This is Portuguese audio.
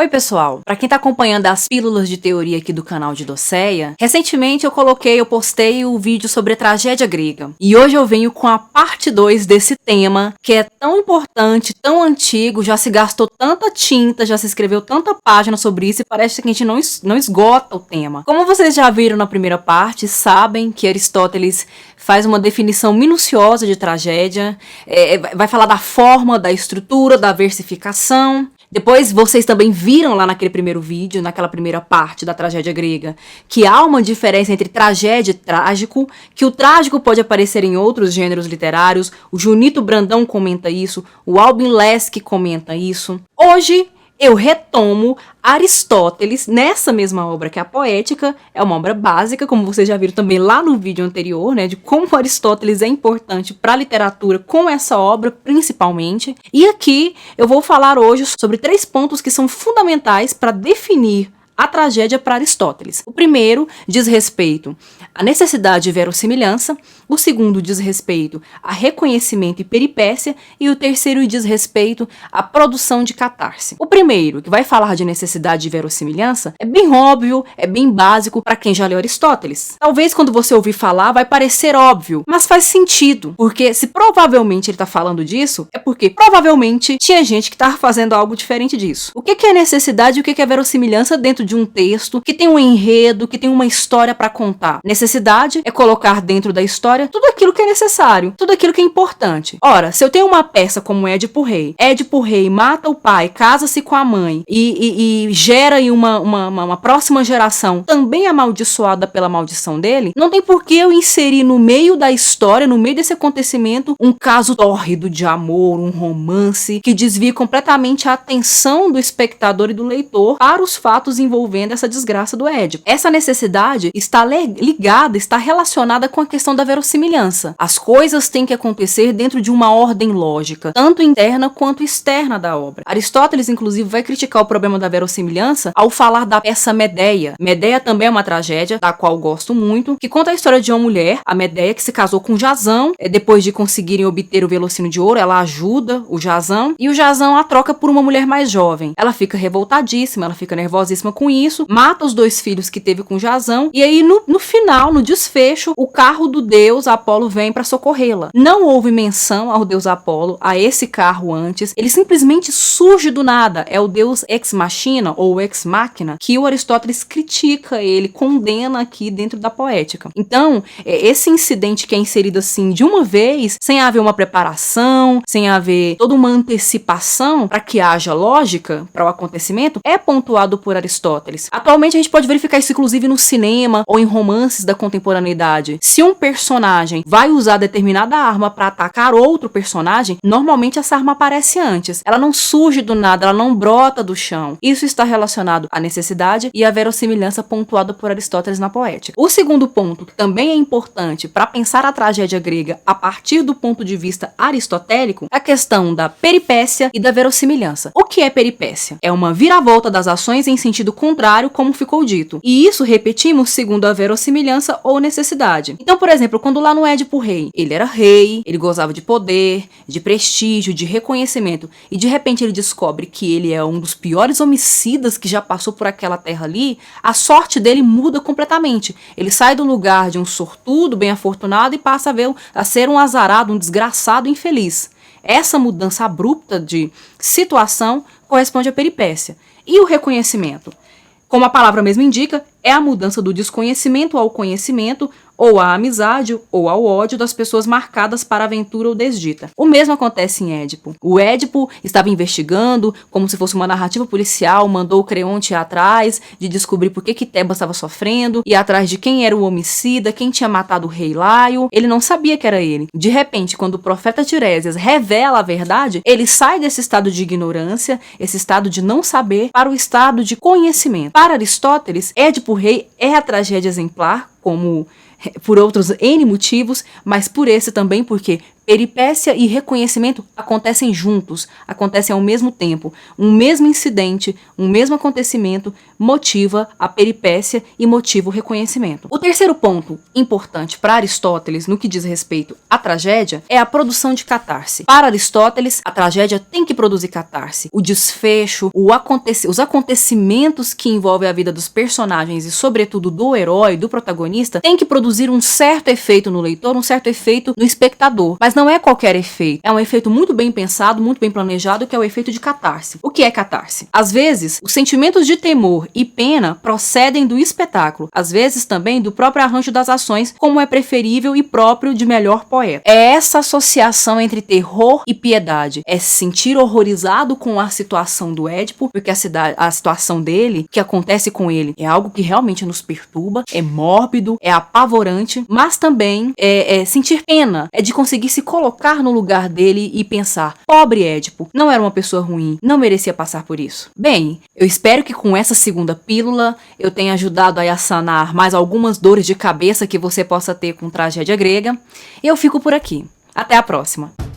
Oi pessoal, para quem tá acompanhando as pílulas de teoria aqui do canal de Docéia, recentemente eu postei o vídeo sobre a tragédia grega. E hoje eu venho com a parte 2 desse tema, que é tão importante, tão antigo, já se gastou tanta tinta, já se escreveu tanta página sobre isso e parece que a gente não esgota o tema. Como vocês já viram na primeira parte, sabem que Aristóteles faz uma definição minuciosa de tragédia, vai falar da forma, da estrutura, da versificação. Depois vocês também viram lá naquele primeiro vídeo, naquela primeira parte da tragédia grega, que há uma diferença entre tragédia e trágico, que o trágico pode aparecer em outros gêneros literários, o Junito Brandão comenta isso, o Albin Leski comenta isso. Hoje eu retomo Aristóteles nessa mesma obra que é a Poética, é uma obra básica, como vocês já viram também lá no vídeo anterior, né, de como Aristóteles é importante para a literatura com essa obra principalmente. E aqui eu vou falar hoje sobre 3 pontos que são fundamentais para definir a tragédia para Aristóteles. O primeiro diz respeito à necessidade de verossimilhança, o segundo diz respeito a reconhecimento e peripécia, e o terceiro diz respeito à produção de catarse. O primeiro, que vai falar de necessidade de verossimilhança, é bem óbvio, é bem básico para quem já leu Aristóteles. Talvez quando você ouvir falar vai parecer óbvio, mas faz sentido, porque se provavelmente ele está falando disso, é porque provavelmente tinha gente que estava fazendo algo diferente disso. O que é necessidade e o que é verossimilhança dentro de um texto que tem um enredo, que tem uma história para contar? Necessidade é colocar dentro da história tudo aquilo que é necessário, tudo aquilo que é importante. Ora, se eu tenho uma peça como Édipo Rei mata o pai, casa-se com a mãe e gera aí uma próxima geração também amaldiçoada pela maldição dele, não tem por que eu inserir no meio da história, no meio desse acontecimento, um caso tórrido de amor, um romance que desvia completamente a atenção do espectador e do leitor para os fatos envolvendo essa desgraça do Édipo. Essa necessidade está ligada, está relacionada com a questão da verossimilhança. As coisas têm que acontecer dentro de uma ordem lógica, tanto interna quanto externa da obra. Aristóteles, inclusive, vai criticar o problema da verossimilhança ao falar da peça Medeia. Medeia também é uma tragédia, da qual gosto muito, que conta a história de uma mulher, a Medeia, que se casou com Jasão. Depois de conseguirem obter o velocino de ouro, ela ajuda o Jasão, e o Jasão a troca por uma mulher mais jovem. Ela fica revoltadíssima, ela fica nervosíssima com isso, mata os 2 filhos que teve com Jasão, e aí no final, no desfecho, o carro do deus Apolo vem para socorrê-la. Não houve menção ao deus Apolo, a esse carro antes, ele simplesmente surge do nada, é o deus ex machina ou ex machina que o Aristóteles critica, ele condena aqui dentro da Poética. Então, esse incidente que é inserido assim de uma vez, sem haver uma preparação, sem haver toda uma antecipação para que haja lógica para o acontecimento, é pontuado por Aristóteles. Atualmente a gente pode verificar isso inclusive no cinema ou em romances da contemporaneidade. Se um personagem vai usar determinada arma para atacar outro personagem, normalmente essa arma aparece antes. Ela não surge do nada, ela não brota do chão. Isso está relacionado à necessidade e à verossimilhança pontuada por Aristóteles na Poética. O segundo ponto, que também é importante para pensar a tragédia grega a partir do ponto de vista aristotélico, é a questão da peripécia e da verossimilhança. O que é peripécia? É uma viravolta das ações em sentido contrário, como ficou dito. E isso repetimos segundo a verossimilhança ou necessidade. Então, por exemplo, quando lá no Édipo Rei, ele era rei, ele gozava de poder, de prestígio, de reconhecimento, e de repente ele descobre que ele é um dos piores homicidas que já passou por aquela terra ali, a sorte dele muda completamente. Ele sai do lugar de um sortudo, bem afortunado, e passa a ser um azarado, um desgraçado infeliz. Essa mudança abrupta de situação corresponde à peripécia. E o reconhecimento? Como a palavra mesmo indica, é a mudança do desconhecimento ao conhecimento, ou à amizade, ou ao ódio das pessoas marcadas para a aventura ou desdita. O mesmo acontece em Édipo. O Édipo estava investigando, como se fosse uma narrativa policial, mandou o Creonte ir atrás de descobrir por que Tebas estava sofrendo, ir atrás de quem era o homicida, quem tinha matado o rei Laio. Ele não sabia que era ele. De repente, quando o profeta Tiresias revela a verdade, ele sai desse estado de ignorância, esse estado de não saber, para o estado de conhecimento. Para Aristóteles, Édipo Rei é a tragédia exemplar, como por outros N motivos, mas por esse também, porque Peripécia e reconhecimento acontecem juntos, acontecem ao mesmo tempo. Um mesmo incidente, um mesmo acontecimento motiva a peripécia e motiva o reconhecimento. O terceiro ponto importante para Aristóteles no que diz respeito à tragédia é a produção de catarse. Para Aristóteles, a tragédia tem que produzir catarse. O desfecho, os acontecimentos que envolvem a vida dos personagens e, sobretudo, do herói, do protagonista, tem que produzir um certo efeito no leitor, um certo efeito no espectador. Mas não é qualquer efeito. É um efeito muito bem pensado, muito bem planejado, que é o efeito de catarse. O que é catarse? Às vezes, os sentimentos de temor e pena procedem do espetáculo. Às vezes, também do próprio arranjo das ações, como é preferível e próprio de melhor poeta. É essa associação entre terror e piedade. É se sentir horrorizado com a situação do Édipo, porque a situação dele, que acontece com ele, é algo que realmente nos perturba, é mórbido, é apavorante, mas também é sentir pena, é de conseguir se colocar no lugar dele e pensar: pobre Édipo, não era uma pessoa ruim, não merecia passar por isso. Bem, eu espero que com essa segunda pílula eu tenha ajudado a sanar mais algumas dores de cabeça que você possa ter com tragédia grega. Eu fico por aqui. Até a próxima!